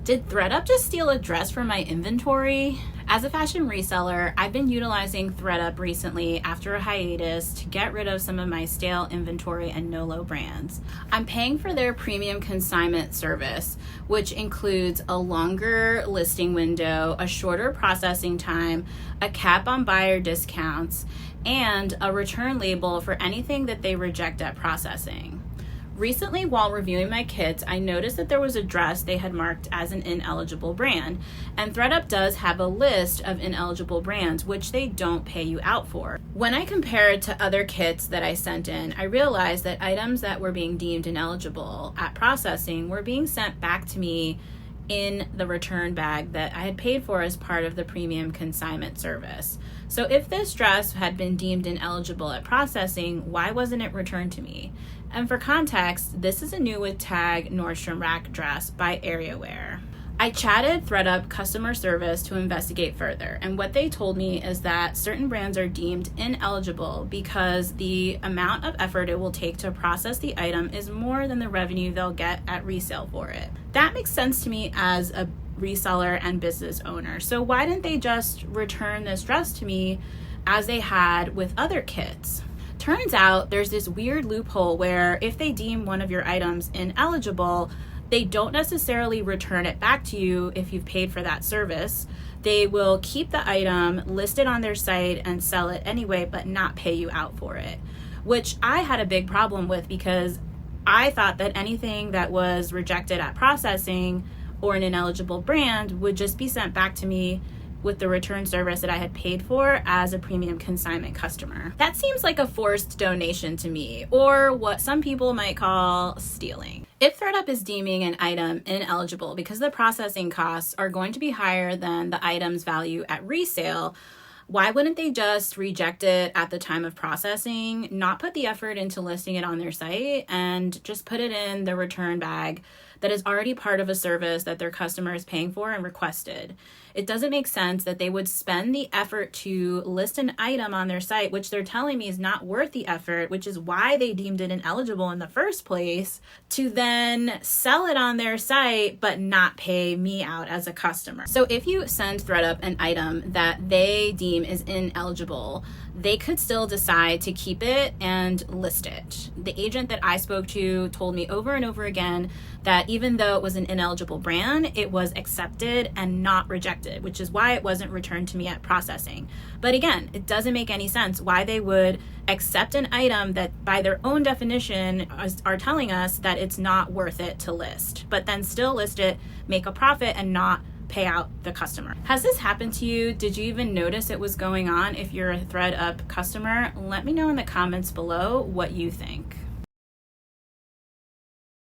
Did Thredup just steal a dress from my inventory? As a fashion reseller, I've been utilizing Thredup recently after a hiatus to get rid of some of my stale inventory and no-low brands. I'm paying for their premium consignment service, which includes a longer listing window, a shorter processing time, a cap on buyer discounts, and a return label for anything that they reject at processing. Recently, while reviewing my kits, I noticed that there was a dress they had marked as an ineligible brand, and Thredup does have a list of ineligible brands, which they don't pay you out for. When I compared to other kits that I sent in, I realized that items that were being deemed ineligible at processing were being sent back to me in the return bag that I had paid for as part of the premium consignment service. So if this dress had been deemed ineligible at processing, why wasn't it returned to me? And for context, this is a new with tag Nordstrom Rack dress by AreaWear. I chatted Thredup customer service to investigate further, and what they told me is that certain brands are deemed ineligible because the amount of effort it will take to process the item is more than the revenue they'll get at resale for it. That makes sense to me as a reseller and business owner. So why didn't they just return this dress to me as they had with other kits? Turns out there's this weird loophole where if they deem one of your items ineligible, they don't necessarily return it back to you if you've paid for that service. They will keep the item, list it on their site, and sell it anyway, but not pay you out for it, which I had a big problem with because I thought that anything that was rejected at processing or an ineligible brand would just be sent back to me with the return service that I had paid for as a premium consignment customer. That seems like a forced donation to me, or what some people might call stealing. If Thredup is deeming an item ineligible because the processing costs are going to be higher than the item's value at resale, why wouldn't they just reject it at the time of processing, not put the effort into listing it on their site, and just put it in the return bag that is already part of a service that their customer is paying for and requested? It doesn't make sense that they would spend the effort to list an item on their site, which they're telling me is not worth the effort, which is why they deemed it ineligible in the first place, to then sell it on their site but not pay me out as a customer. So if you send Thredup an item that they deem is ineligible, they could still decide to keep it and list it. The agent that I spoke to told me over and over again that even though it was an ineligible brand, it was accepted and not rejected, which is why it wasn't returned to me at processing. But again, it doesn't make any sense why they would accept an item that by their own definition are telling us that it's not worth it to list, but then still list it, make a profit, and not pay out the customer. Has this happened to you? Did you even notice it was going on? If you're a Thredup customer, let me know in the comments below what you think.